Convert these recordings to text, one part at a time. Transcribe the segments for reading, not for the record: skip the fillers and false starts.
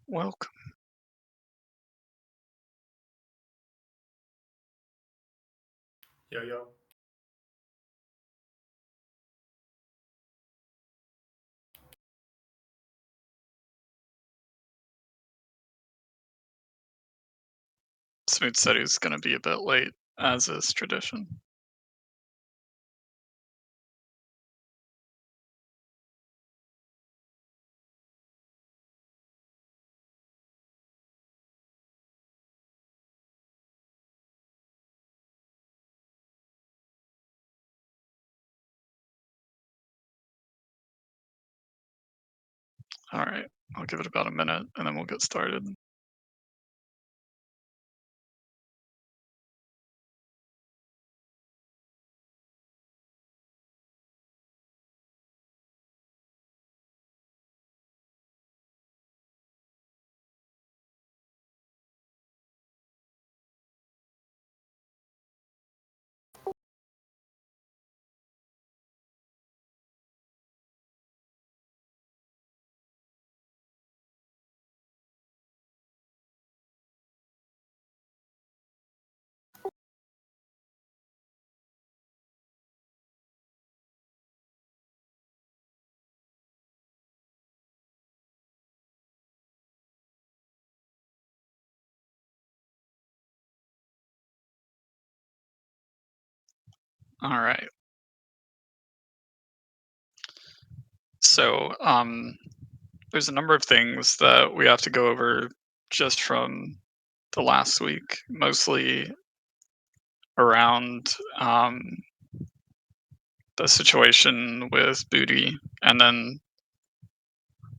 Welcome. Yo, yo. Smooth said he's going to be a bit late, as is tradition. All right, I'll give it about a minute and then we'll get started. All right. So, there's a number of things that we have to go over just from the last week, mostly around the situation with Booty, and then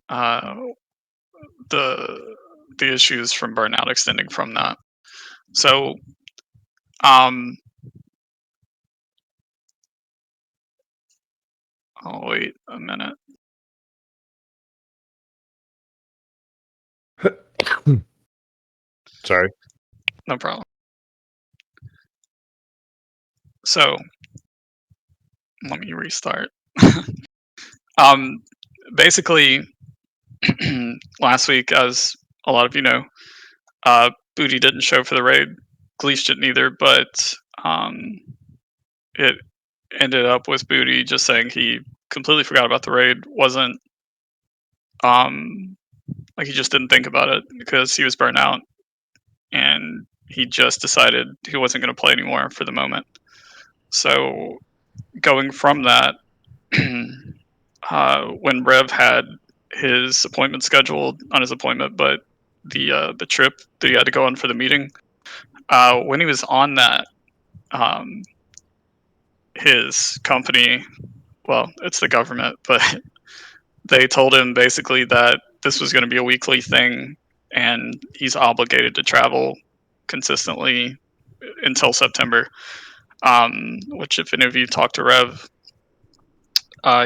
uh, the the issues from burnout extending from that. So, um, I'll wait a minute. Sorry. No problem. So, let me restart. Um, Basically, last week, as a lot of you know, Booty didn't show for the raid. Gleesh didn't either, but um, it ended up with Booty just saying he completely forgot about the raid. Wasn't um, like he just didn't think about it because he was burnt out and he just decided he wasn't going to play anymore for the moment. So going from that, when Rev had his appointment scheduled on his appointment, but the trip that he had to go on for the meeting, when he was on that, um, his company, well, it's the government, but they told him basically that this was going to be a weekly thing, and he's obligated to travel consistently until September. Which, if any of you talk to Rev,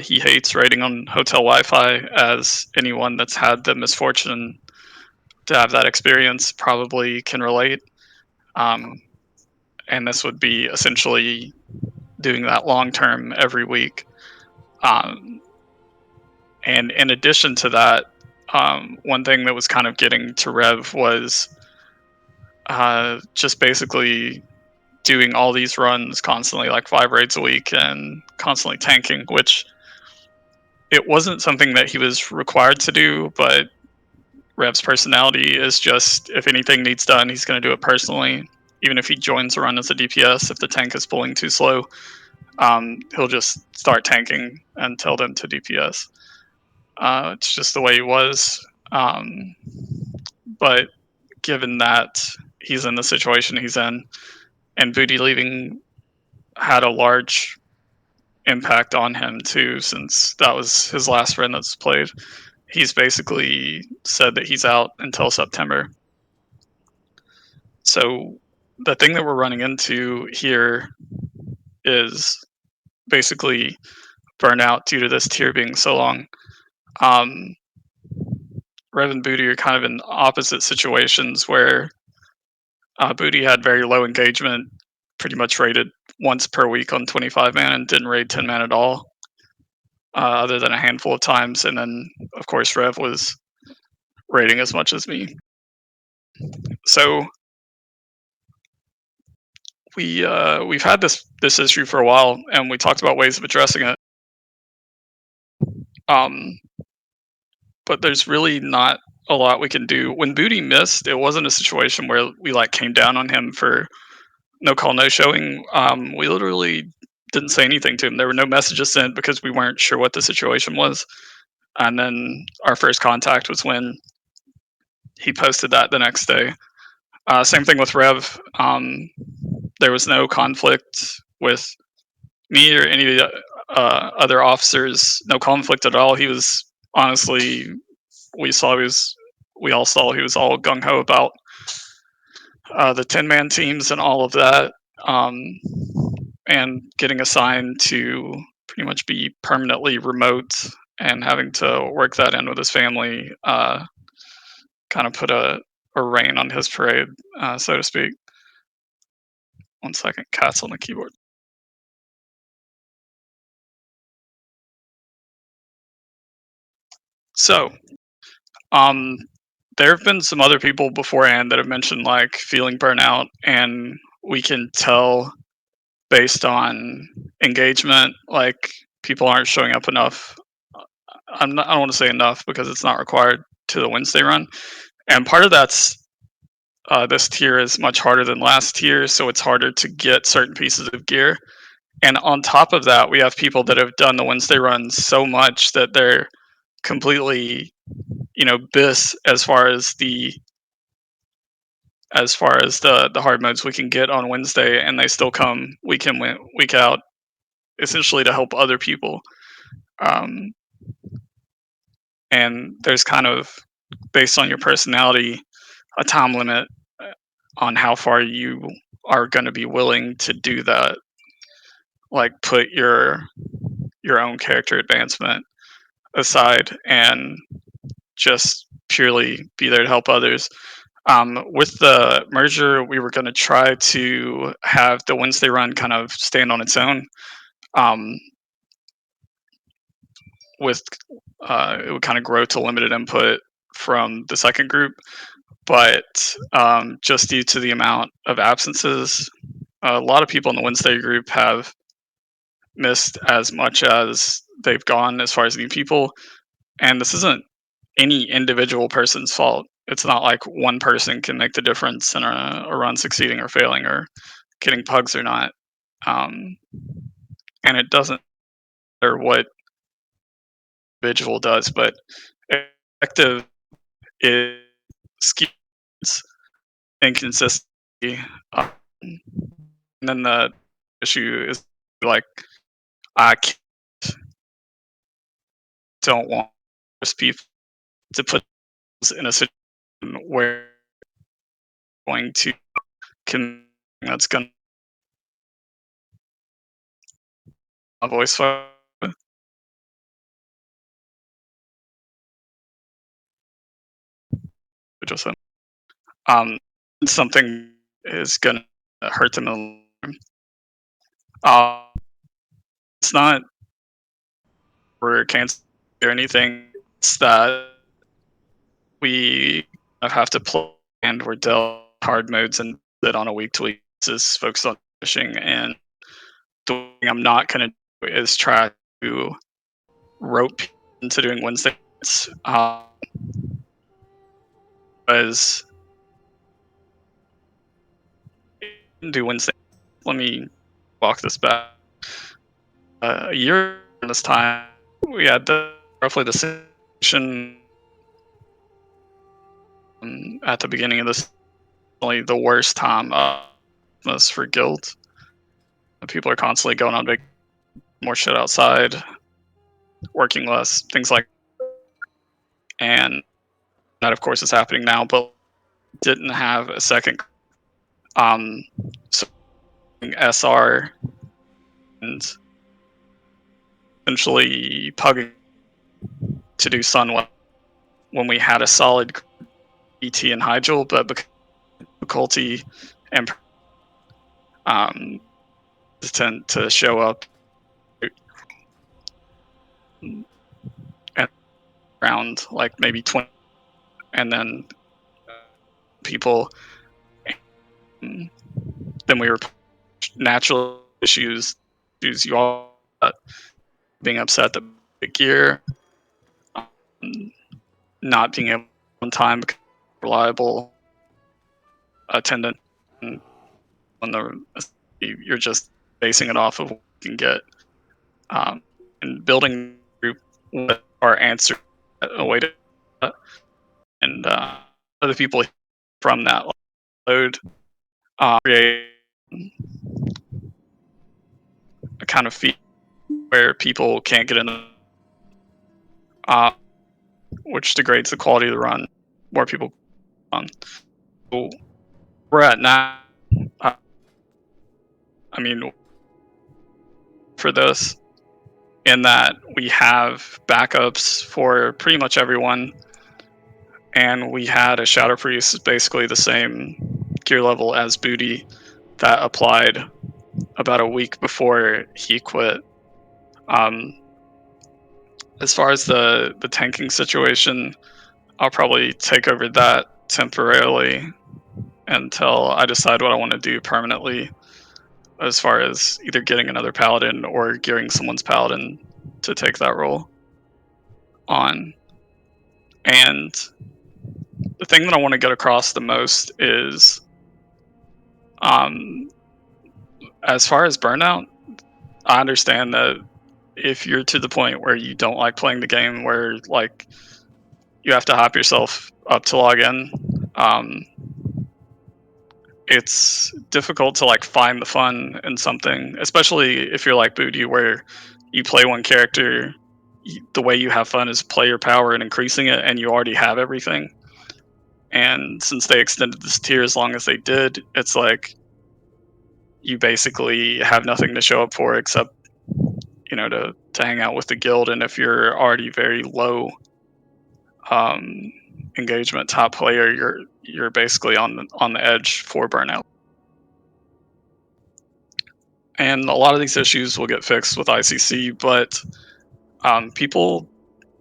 he hates raiding on hotel Wi-Fi, as anyone that's had the misfortune to have that experience probably can relate. Um, and this would be essentially doing that long term every week. Um, and in addition to that, one thing that was kind of getting to Rev was just basically doing all these runs constantly, like 5 raids a week, and constantly tanking, which it wasn't something that he was required to do, but Rev's personality is just if anything needs done, he's going to do it personally. Even if he joins a run as a DPS, if the tank is pulling too slow, he'll just start tanking and tell them to DPS. It's just the way he was. But given that he's in the situation he's in, and Booty leaving had a large impact on him too, since that was his last run that's played. He's basically said that he's out until September. So the thing that we're running into here is basically burnout due to this tier being so long. Um, Rev and Booty are kind of in opposite situations where Booty had very low engagement, pretty much raided once per week on 25 man and didn't raid 10 man at all, other than a handful of times. And then, of course, Rev was rating as much as me. So we've had this issue for a while, and we talked about ways of addressing it. Um, but there's really not a lot we can do. When Booty missed, it wasn't a situation where we like came down on him for no call, no showing. We literally didn't say anything to him. There were no messages sent because we weren't sure what the situation was. And then our first contact was when he posted that the next day. Same thing with Rev. There was no conflict with me or any of the other officers. No conflict at all. He was honestly, we all saw he was all gung ho about the 10-man teams and all of that, and getting assigned to pretty much be permanently remote and having to work that in with his family kind of put a rein on his parade, so to speak. 1 second, cat's on the keyboard. So, um, there have been some other people beforehand that have mentioned like feeling burnout, and we can tell based on engagement, like people aren't showing up enough. I don't want to say enough because it's not required to the Wednesday run, and part of that's this tier is much harder than last tier, so it's harder to get certain pieces of gear. And on top of that, we have people that have done the Wednesday run so much that they're completely, bis as far as the hard modes we can get on Wednesday, and they still come week in week out, essentially to help other people. Um, and there's kind of, based on your personality, a time limit on how far you are going to be willing to do that. Like put your own character advancement aside and just purely be there to help others. With the merger, we were going to try to have the Wednesday run kind of stand on its own. Um, with It would kind of grow to limited input from the second group, but just due to the amount of absences, a lot of people in the Wednesday group have missed as much as they've gone as far as new people, and this isn't any individual person's fault. It's not like one person can make the difference in a run succeeding or failing or getting pugs or not. Um, and it doesn't matter what individual does, but effective is skews inconsistency. And then the issue is like I don't want people to put us in a situation where going to that's gonna voice file. Just something is gonna hurt them. Uh, it's not we're canceling or anything. It's that we have to play and we're dealt hard modes and that on a week to week basis, focus on fishing. And the thing I'm not gonna do is try to rope into doing Wednesdays. As do Wednesday. Let me walk this back. A year in this time, we had roughly the situation at the beginning of this. Only the worst time was for guild. People are constantly going on big, more shit outside, working less, things like. And that, of course, is happening now, but didn't have a second. So SR and essentially pugging to do Sunwell when we had a solid ET and Hyjal, but because difficulty and tend to show up at around like maybe 20 and then people, then we were natural issues you all being upset that the gear, um, not being able on time because reliable attendant, and on the you're just basing it off of what you can get, and building group with our answer a way to and other people from that load create a kind of feel where people can't get in the uh, which degrades the quality of the run. More people on. So we're at now. Uh, I mean, for this, in that we have backups for pretty much everyone, and we had a Shadow Priest, basically the same gear level as Booty, that applied about a week before he quit. Um, as far as the tanking situation, I'll probably take over that temporarily until I decide what I want to do permanently, as far as either getting another paladin or gearing someone's paladin to take that role on. And the thing that I want to get across the most is, um, as far as burnout, I understand that if you're to the point where you don't like playing the game, where like you have to hop yourself up to log in, um, it's difficult to like find the fun in something, especially if you're like Booty, where you play one character. The way you have fun is player power and increasing it, and you already have everything. And since they extended this tier as long as they did, it's like you basically have nothing to show up for except to hang out with the guild. And if you're already very low um, engagement top player, you're basically on the edge for burnout. And a lot of these issues will get fixed with ICC, but people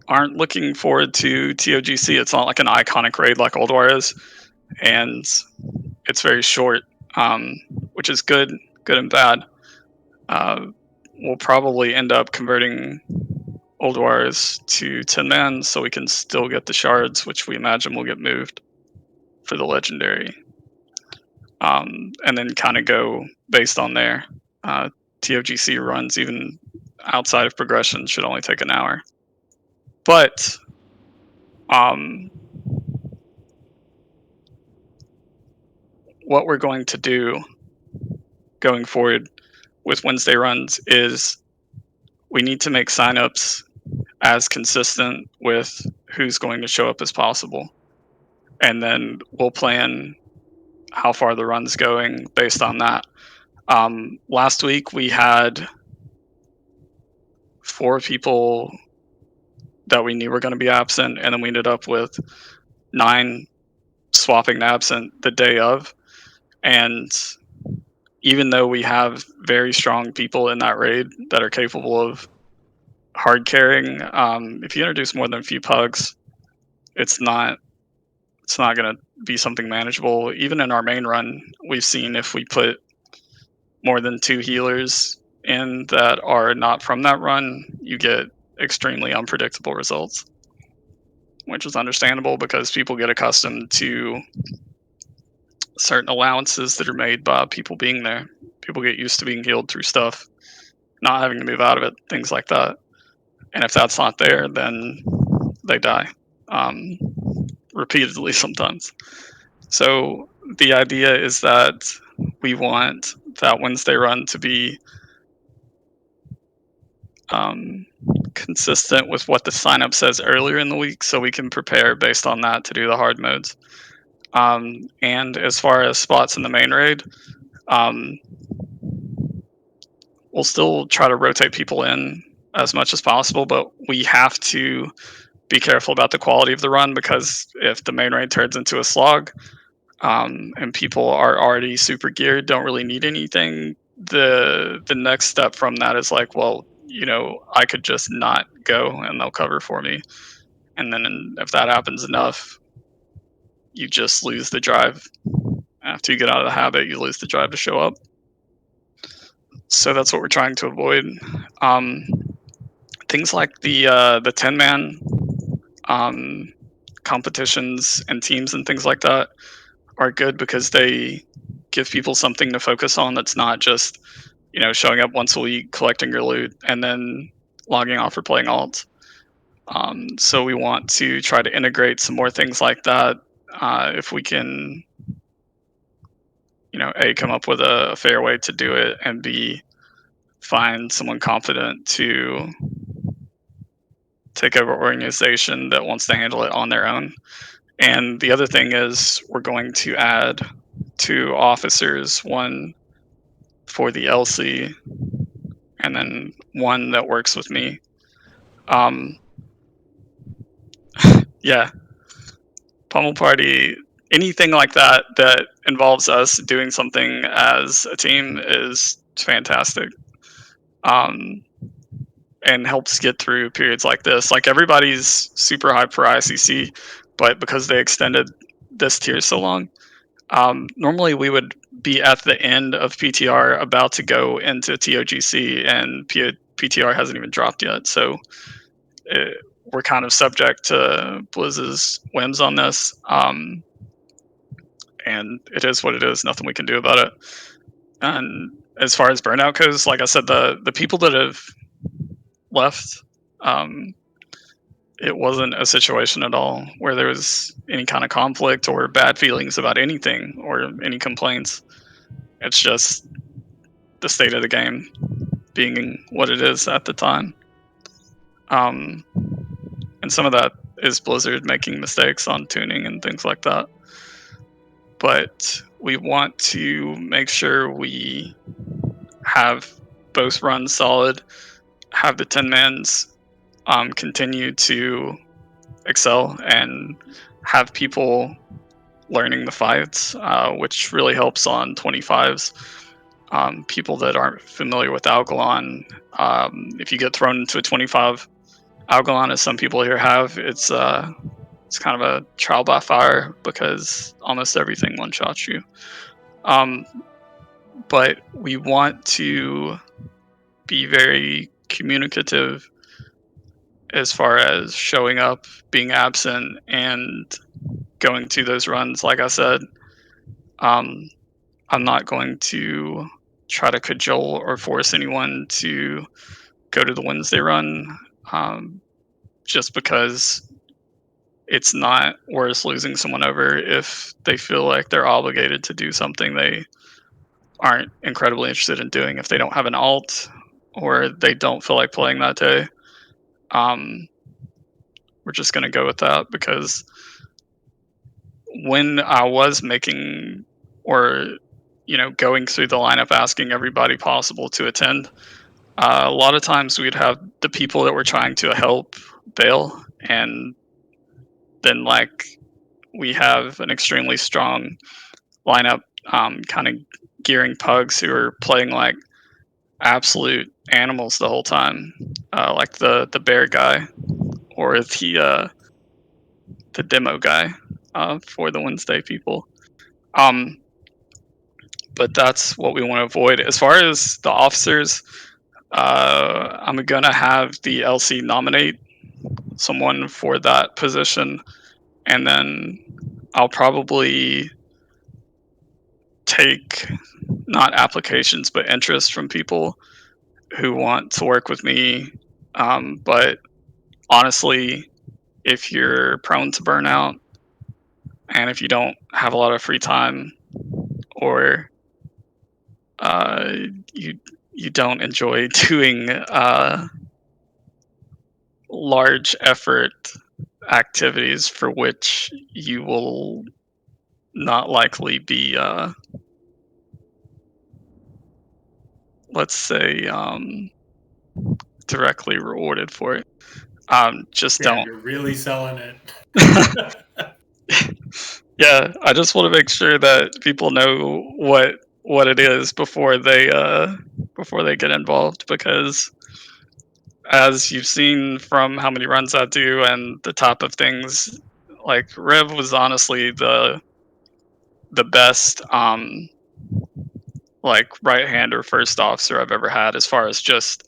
aren't looking forward to TOGC. It's not like an iconic raid like Old War is, and it's very short, which is good and bad. We'll probably end up converting Old Wars to 10 man so we can still get the shards, which we imagine will get moved for the legendary. And then kind of go based on there. TOGC runs, even outside of progression, should only take an hour. But what we're going to do going forward with Wednesday runs is we need to make signups as consistent with who's going to show up as possible. And then we'll plan how far the run's going based on that. Last week we had 4 people that we knew were going to be absent, and then we ended up with 9 swapping absent the day of. And even though we have very strong people in that raid that are capable of hard carrying, if you introduce more than a few pugs, it's not going to be something manageable. Even in our main run, we've seen if we put more than 2 healers in that are not from that run, you get extremely unpredictable results, which is understandable because people get accustomed to certain allowances that are made by people being there. People get used to being healed through stuff, not having to move out of it, things like that. And if that's not there, then they die repeatedly sometimes. So the idea is that we want that Wednesday run to be consistent with what the signup says earlier in the week, so we can prepare based on that to do the hard modes. And as far as spots in the main raid, we'll still try to rotate people in as much as possible, but we have to be careful about the quality of the run, because if the main raid turns into a slog, and people are already super geared, don't really need anything, the next step from that is like, well, I could just not go and they'll cover for me. And then if that happens enough, you just lose the drive. After you get out of the habit, you lose the drive to show up. So that's what we're trying to avoid. Um, Things like the 10-man um, competitions and teams and things like that are good because they give people something to focus on that's not just showing up once a week, collecting your loot, and then logging off or playing alt. So we want to try to integrate some more things like that. If we can, A, come up with a fair way to do it, and B, find someone confident to take over organization that wants to handle it on their own. And the other thing is we're going to add 2 officers, one for the LC and then one that works with me. Um, yeah, Pummel Party, anything like that that involves us doing something as a team is fantastic. And helps get through periods like this. Like everybody's super hyped for ICC, but because they extended this tier so long, normally we would be at the end of PTR about to go into TOGC, and PTR hasn't even dropped yet. So we're kind of subject to Blizz's whims on this. And it is what it is. Nothing we can do about it. And as far as burnout goes, like I said, the people that have left, it wasn't a situation at all where there was any kind of conflict or bad feelings about anything or any complaints. It's just the state of the game being what it is at the time. And some of that is Blizzard making mistakes on tuning and things like that. But we want to make sure we have both runs solid, have the 10-mans continue to excel, and have people learning the fights, which really helps on 25s. People that aren't familiar with Algalon, if you get thrown into a 25 Algalon, as some people here have, it's kind of a trial by fire because almost everything one-shots you. But we want to be very communicative as far as showing up, being absent, and going to those runs. Like I said, I'm not going to try to cajole or force anyone to go to the Wednesday run, just because it's not worth losing someone over if they feel like they're obligated to do something they aren't incredibly interested in doing. If they don't have an alt or they don't feel like playing that day, we're just going to go with that, because when I was making or going through the lineup asking everybody possible to attend, a lot of times we'd have the people that were trying to help bail, and then we have an extremely strong lineup, kind of gearing pugs who are playing like absolute animals the whole time, like the bear guy or the demo guy for the Wednesday people. But that's what we want to avoid. As far as the officers, I'm gonna have the LC nominate someone for that position, and then I'll probably take not applications but interest from people who want to work with me. But honestly, if you're prone to burnout and if you don't have a lot of free time, or you don't enjoy doing large effort activities for which you will not likely be, let's say, directly rewarded for it. Just Yeah, don't. you're really selling it. Yeah, I just want to make sure that people know what it is before they get involved, because as you've seen from how many runs I do and the type of things, like Rev was honestly the best like right hand or first officer I've ever had, as far as just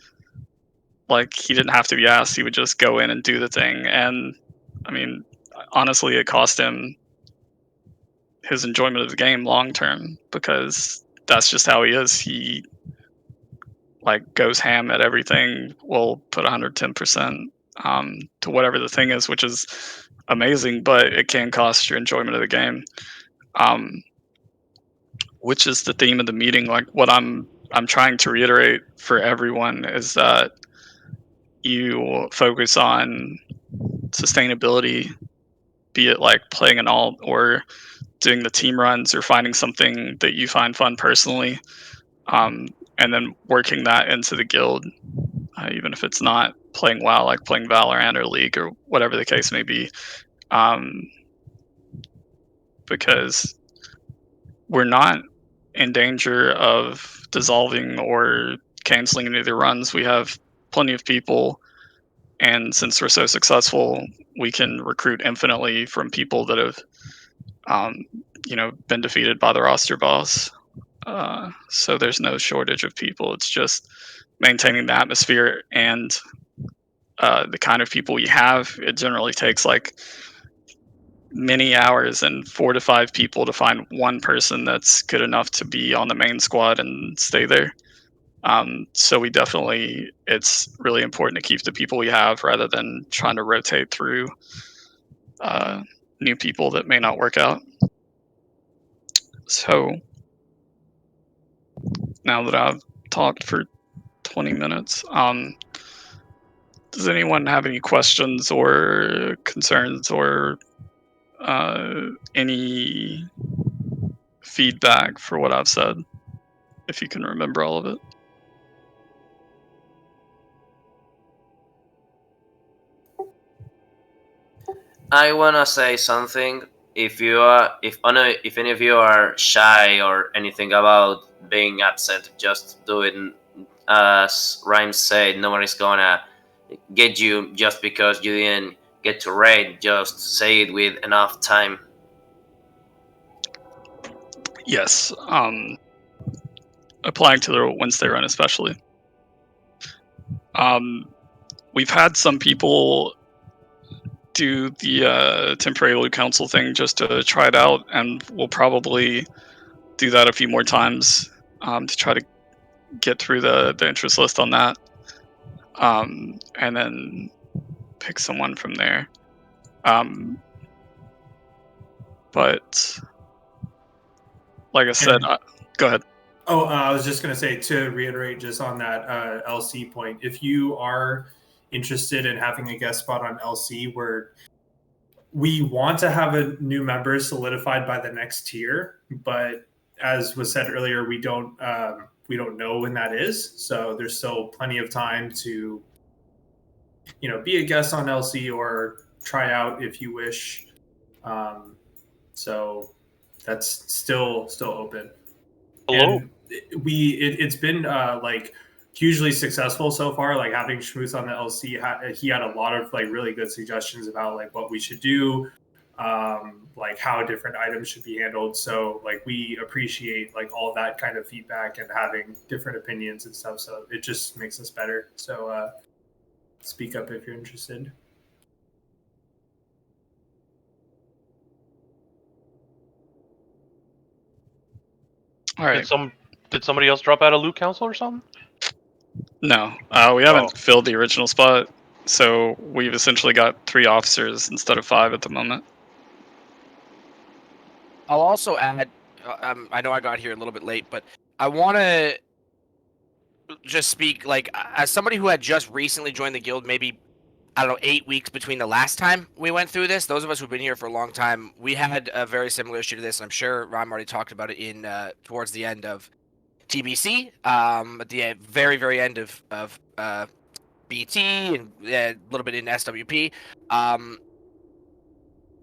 like he didn't have to be asked, he would just go in and do the thing. And I mean, honestly, it cost him his enjoyment of the game long term, because that's just how he is. He like goes ham at everything, will put 110% to whatever the thing is, which is amazing, but it can cost your enjoyment of the game. Um, which is the theme of the meeting. Like what I'm trying to reiterate for everyone is that you focus on sustainability, be it like playing an alt or doing the team runs or finding something that you find fun personally, um, and then working that into the guild, even if it's not playing WoW, like playing Valorant or League or whatever the case may be, um, because we're not in danger of dissolving or canceling any of the runs. We have plenty of people, and since we're so successful, we can recruit infinitely from people that have, um, been defeated by the roster boss. So there's no shortage of people. It's just maintaining the atmosphere and the kind of people you have. It generally takes like many hours and 4 to 5 people to find one person that's good enough to be on the main squad and stay there. So it's really important to keep the people we have rather than trying to rotate through uh, new people that may not work out. So now that I've talked for 20 minutes, does anyone have any questions or concerns or any feedback for what I've said? If you can remember all of it. I wanna say something. If if any of you are shy or anything about being upset, just do it. As Rhymes said, nobody's gonna get you just because you didn't get to raid. Just say it with enough time. Yes. Applying to the Wednesday run especially. We've had some people do the temporary loot council thing just to try it out, and we'll probably do that a few more times to try to get through the interest list on that, and then pick someone from there. But like I said, go ahead. Oh, I was just going to say, to reiterate just on that LC point, if you are interested in having a guest spot on LC, we want to have a new member solidified by the next tier, but as was said earlier, we don't know when that is. So there's still plenty of time to, be a guest on LC or try out if you wish. So that's still open. Hello. And it's been like hugely successful so far. Like having Schmooth on the LC, he had a lot of like really good suggestions about like what we should do, like how different items should be handled. So like we appreciate like all that kind of feedback and having different opinions and stuff. So it just makes us better. So speak up if you're interested. All right. Did somebody else drop out of loot council or something? No, we haven't filled the original spot, so we've essentially got 3 officers instead of 5 at the moment. I'll also add, I know I got here a little bit late, but I want to just speak, like, as somebody who had just recently joined the guild, maybe, I don't know, 8 weeks between the last time we went through this. Those of us who've been here for a long time, we had a very similar issue to this, and I'm sure Rhyme already talked about it in towards the end of TBC, at the very, very end of BT, and a little bit in SWP.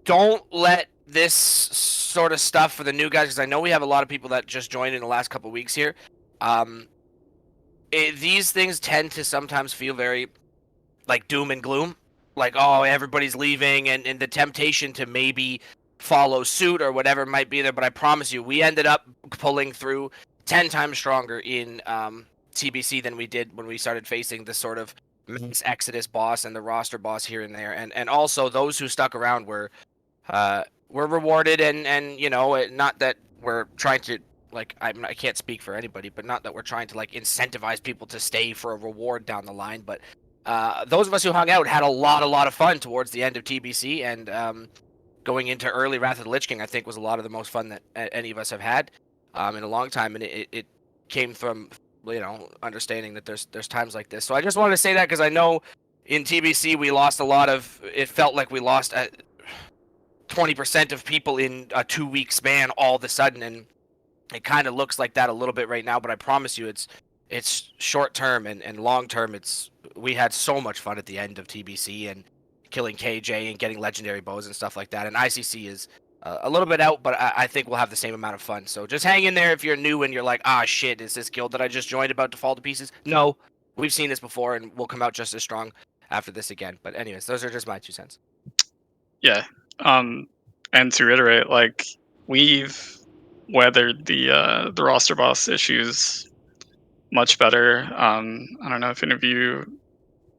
Don't let this sort of stuff for the new guys, because I know we have a lot of people that just joined in the last couple of weeks here. These things tend to sometimes feel very like doom and gloom, like, oh, everybody's leaving, and the temptation to maybe follow suit or whatever might be there. But I promise you, we ended up pulling through 10 times stronger in TBC than we did when we started facing the sort of mass Exodus boss and the roster boss here and there. And also those who stuck around were rewarded, and not that we're trying to, like, I can't speak for anybody, but not that we're trying to like incentivize people to stay for a reward down the line, but those of us who hung out had a lot of fun towards the end of TBC, and going into early Wrath of the Lich King, I think was a lot of the most fun that any of us have had in a long time, and it came from understanding that there's times like this. So I just wanted to say that because I know in TBC we lost a lot of. It felt like we lost 20% of people in a 2-week span all of a sudden, and it kind of looks like that a little bit right now. But I promise you, it's short term and long term. We had so much fun at the end of TBC and killing KJ and getting legendary bows and stuff like that. And ICC is a little bit out, but I think we'll have the same amount of fun. So just hang in there if you're new and you're like, ah, shit, is this guild that I just joined about to fall to pieces? No, we've seen this before, and we'll come out just as strong after this again. But anyways, those are just my 2 cents. Yeah. And to reiterate, like, we've weathered the roster boss issues much better. I don't know if any of you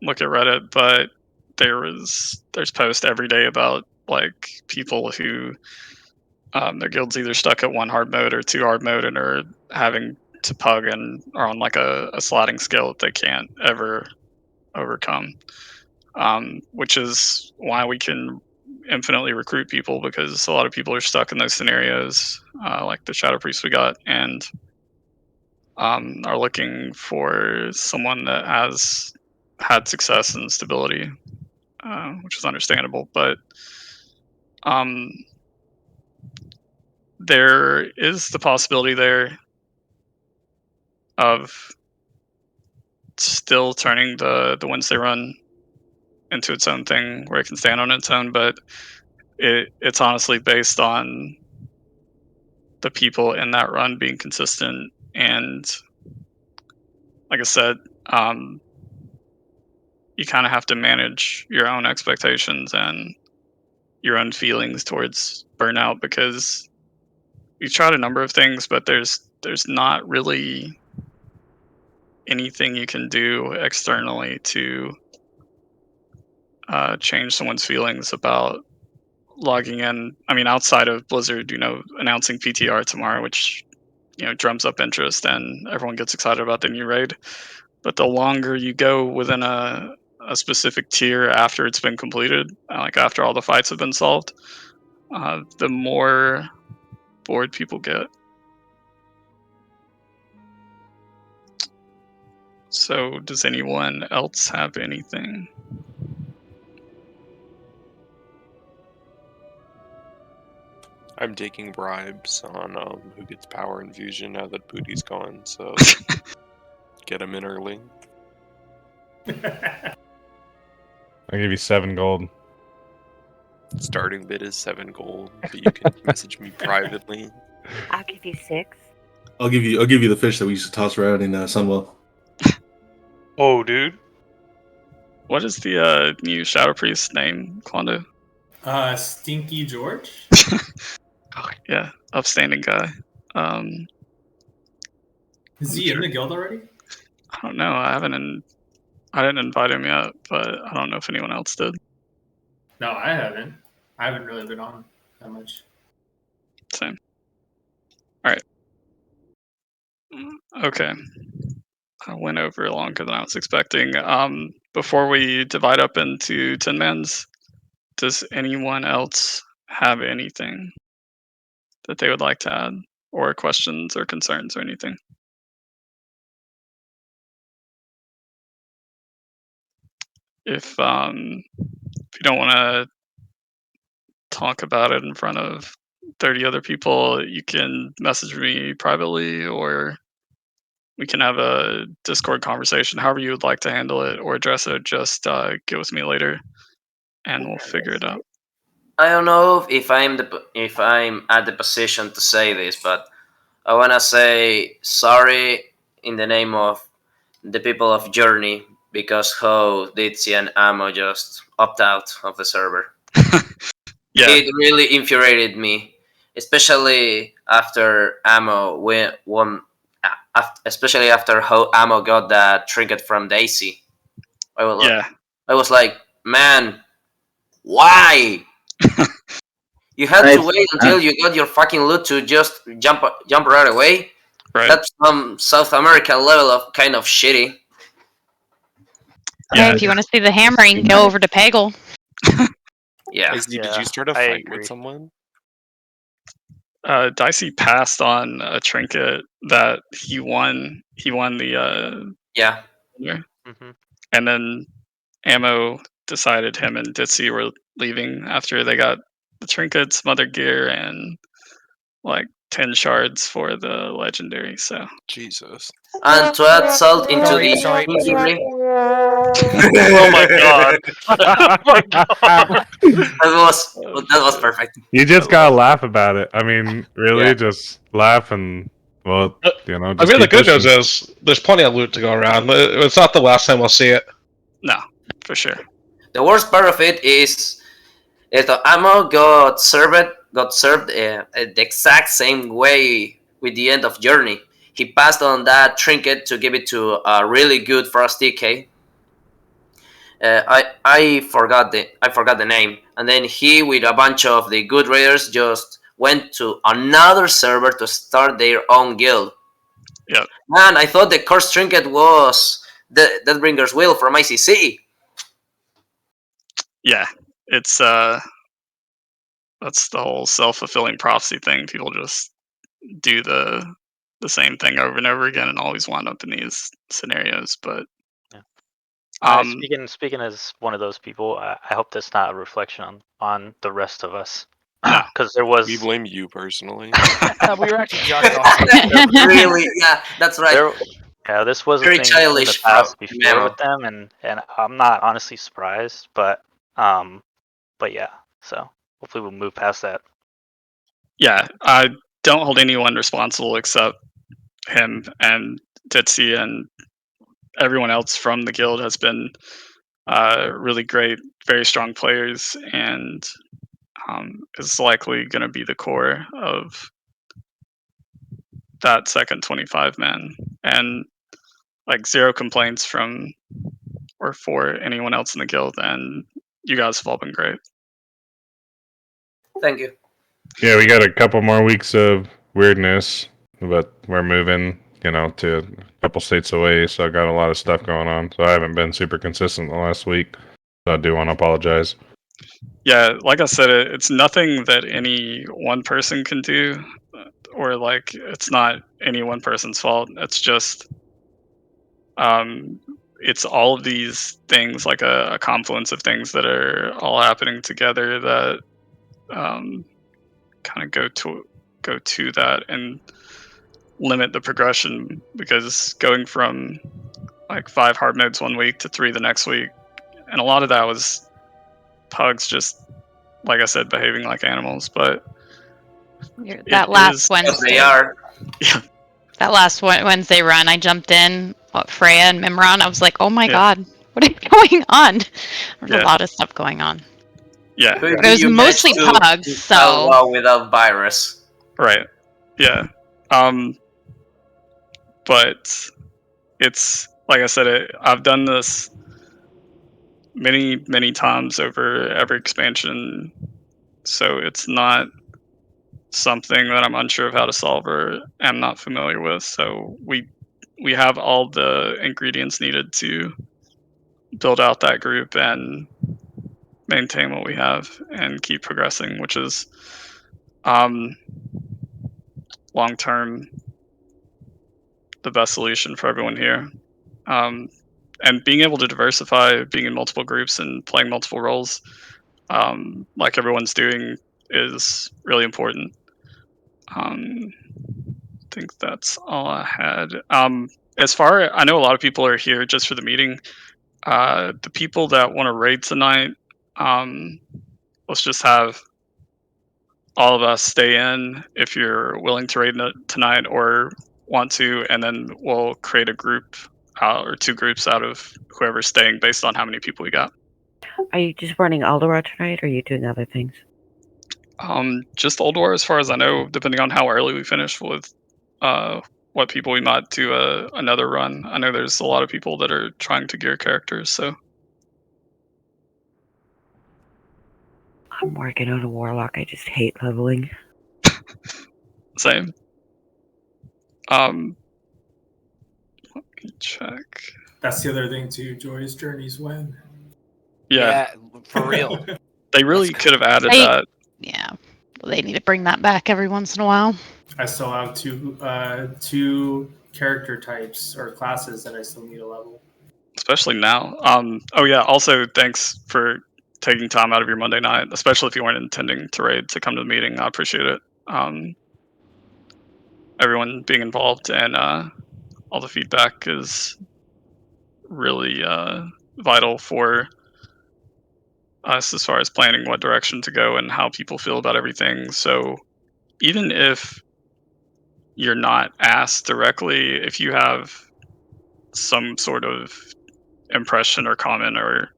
look at Reddit, but there's posts every day about like people who their guild's either stuck at 1 hard mode or 2 hard mode and are having to pug and are on like a sliding scale that they can't ever overcome. Which is why we can infinitely recruit people, because a lot of people are stuck in those scenarios, like the Shadow Priest we got, and are looking for someone that has had success and stability, which is understandable. But there is the possibility there of still turning the Wednesday run into its own thing where it can stand on its own, but it's honestly based on the people in that run being consistent. And like I said, you kind of have to manage your own expectations and your own feelings towards burnout, because we've tried a number of things, but there's not really anything you can do externally to change someone's feelings about logging in. I mean, outside of Blizzard, announcing PTR tomorrow, which drums up interest and everyone gets excited about the new raid. But the longer you go within a specific tier after it's been completed, like after all the fights have been solved, the more bored people get. So does anyone else have anything? I'm taking bribes on who gets power infusion now that Booty's gone, so get him in early. I'll give you 7 gold. Starting bid is 7 gold, but you can message me privately. I'll give you 6. I'll give you the fish that we used to toss around in Sunwell. Oh, dude. What is the new Shadow Priest name, Quando? Stinky George? Oh, yeah, upstanding guy. Is he in the guild already? I don't know. I didn't invite him yet, but I don't know if anyone else did. No, I haven't. I haven't really been on that much. Same. All right. Okay. I went over longer than I was expecting. Before we divide up into 10-mans, does anyone else have anything that they would like to add, or questions or concerns or anything? If you don't want to talk about it in front of 30 other people, you can message me privately, or we can have a Discord conversation. However you would like to handle it or address it, just get with me later, and we'll figure it out. I don't know if I'm at the position to say this, but I wanna say sorry in the name of the people of Journey because how Ditsy and Ammo just opt out of the server. Yeah, It really infuriated me, especially after Ammo won. Especially after how Ammo got that trinket from Daisy. yeah, I was like, man, why? You had to wait until you got your fucking loot to just jump right away. right. That's some South American level of kind of shitty. Yeah, Hey, if you want to see the hammering, go over to Peggle. Yeah. Izzy, did Yeah, you start a I fight agree. with someone? Dicey passed on a trinket that he won. He won the Yeah. winner. Hmm. And then Ammo decided him and Ditsy were leaving after they got the trinket, some other gear, and like 10 shards for the legendary. So Jesus. And to add salt into Sorry, the sorry. misery, Oh my god! Oh my god! that was perfect. You just gotta laugh about it. I mean, really, Yeah. just laugh and well, you know. I Just mean, the keep good pushing. news is there's plenty of loot to go around. It's not the last time we'll see it. no, for sure. The worst part of it is the Ammo got served the exact same way with the end of Journey. He passed on that trinket to give it to a really good Frost DK. I forgot the name, and then he with a bunch of the good raiders just went to another server to start their own guild. Yep. Man, I thought the curse trinket was the Deathbringer's Will from ICC. Yeah, it's that's the whole self-fulfilling prophecy thing. People just do the same thing over and over again and always wind up in these scenarios. But Speaking as one of those people, I hope that's not a reflection on the rest of us. No. Because there was We blame you personally. We were actually just talking. Really, yeah, that's right. this was a Very thing in the childish past from before Memo. with them, and I'm not honestly surprised, but yeah. So hopefully we'll move past that. yeah, I don't hold anyone responsible except him, and Ditsy and everyone else from the guild has been really great, very strong players, and is likely going to be the core of that second 25 man. And like zero complaints from or for anyone else in the guild, and you guys have all been great. Thank you. Yeah, we got a couple more weeks of weirdness, but we're moving, to a couple states away, so I got a lot of stuff going on. So I haven't been super consistent the last week. So I do want to apologize. Yeah, like I said, it's nothing that any one person can do, or like it's not any one person's fault. It's just it's all of these things, like a confluence of things that are all happening together that kind of go to that and limit the progression, because going from like 5 hard modes one week to 3 the next week, and a lot of that was pugs just, like I said, behaving like animals. But That last Yes, Wednesday, they are. yeah, that last Wednesday run, I jumped in, Freya and Mimron. I was like, oh my Yeah. god, what is going on? There's Yeah. a lot of stuff going on. yeah, But it was You mostly managed to pugs, tell so WoW without virus. right, yeah. But it's like I said, I've done this many times over every expansion, so it's not something that I'm unsure of how to solve or am not familiar with. So we have all the ingredients needed to build out that group and maintain what we have and keep progressing, which is long term the best solution for everyone here. And being able to diversify, being in multiple groups and playing multiple roles, like everyone's doing, is really important. I think that's all I had. I know a lot of people are here just for the meeting. The people that want to raid tonight, let's just have all of us stay in if you're willing to raid tonight or want to, and then we'll create a group or 2 groups out of whoever's staying based on how many people we got. Are you just running Aldora tonight, or are you doing other things? Just Oldor, as far as I know, depending on how early we finish with what people we might do another run. I know there's a lot of people that are trying to gear characters, so I'm working on a Warlock. I just hate leveling. same. Let me check. That's the other thing too. Joy's journeys win. Yeah, for real. they really could have added They- that. Yeah, they need to bring that back every once in a while. I still have two character types or classes that I still need a level. Especially now. Oh yeah, also thanks for taking time out of your Monday night, especially if you weren't intending to raid, to come to the meeting. I appreciate it. Everyone being involved and all the feedback is really vital for us as far as planning what direction to go and how people feel about everything. So even if you're not asked directly, if you have some sort of impression or comment or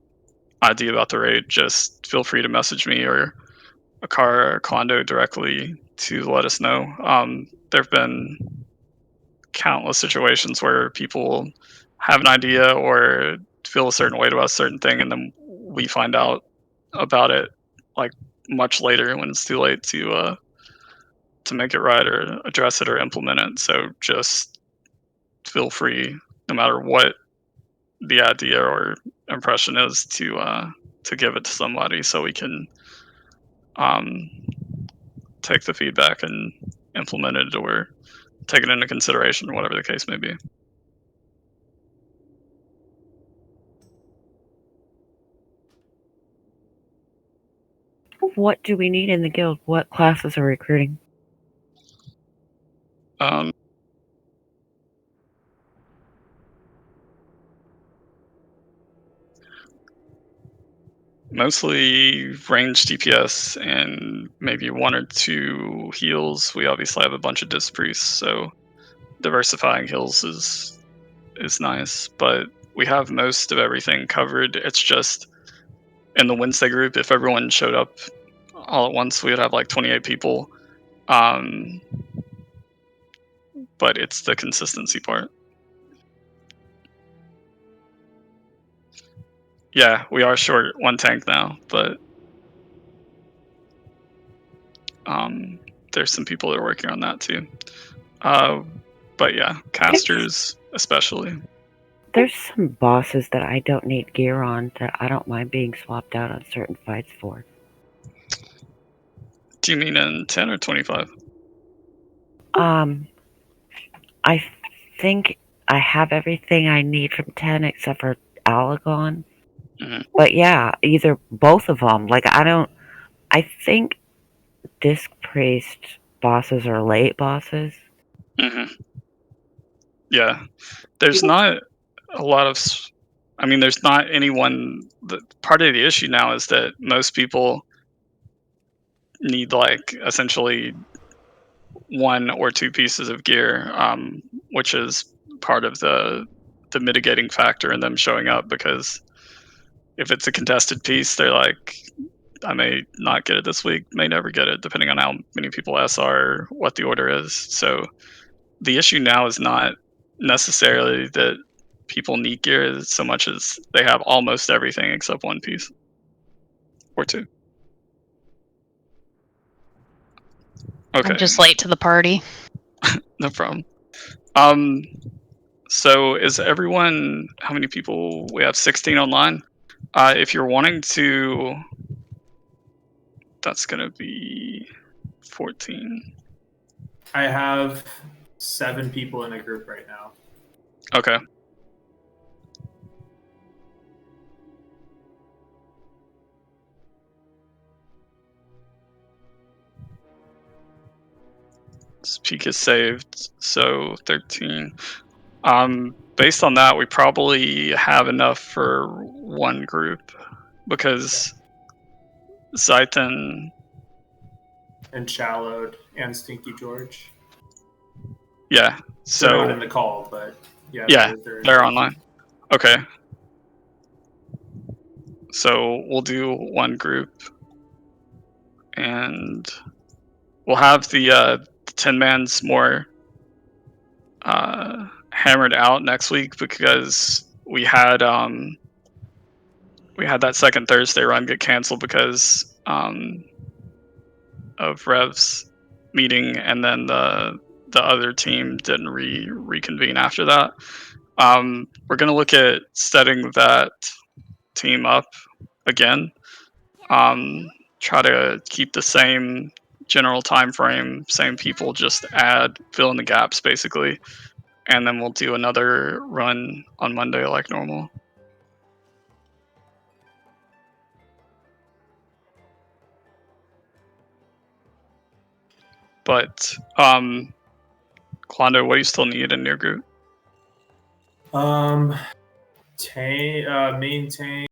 idea about the raid, just feel free to message me or Akara or Kondo directly to let us know. There have been countless situations where people have an idea or feel a certain way about a certain thing, and then we find out about it like much later when it's too late to make it right or address it or implement it. So just feel free, no matter what the idea or impression is, to give it to somebody so we can take the feedback and implement it or take it into consideration, or whatever the case may be. What do we need in the guild? What classes are recruiting? Mostly range DPS and maybe 1 or 2 heals. We obviously have a bunch of disc priests, so diversifying heals is nice. But we have most of everything covered. It's just in the Wednesday group, if everyone showed up all at once, we would have like 28 people. But it's the consistency part. Yeah, we are short 1 tank now, but there's some people that are working on that too. But yeah, casters especially. There's some bosses that I don't need gear on that I don't mind being swapped out on certain fights for. Do you mean in 10 or 25? I think I have everything I need from 10 except for Alagon. But yeah, either both of them. Like, I think Disc Priest bosses are late bosses. Yeah, there's not a lot of. I mean, there's not anyone. Part of the issue now is that most people need like essentially 1 or 2 pieces of gear, which is part of the mitigating factor in them showing up, because if it's a contested piece, they're like, I may not get it this week, may never get it, depending on how many people SR, what the order is. So the issue now is not necessarily that people need gear so much as they have almost everything except 1 piece or 2. Okay. I'm just late to the party. No problem. So is everyone, how many people? We have 16 online. If you're wanting to, that's gonna be 14. I have 7 people in a group right now. Okay. This peak is saved, so 13. Based on that, we probably have enough for 1 group, because Zyton And Shallowed and Stinky George. Yeah, They're not so in the call, but Yeah, they're online. Okay. So we'll do one group, and we'll have the 10-mans more hammered out next week, because we had that second Thursday run get canceled because of Rev's meeting, and then the other team didn't reconvene after that. We're gonna look at setting that team up again. Try to keep the same general time frame, same people, just fill in the gaps basically, and then we'll do another run on Monday like normal. But Klondo, what do you still need in your group? Main tank.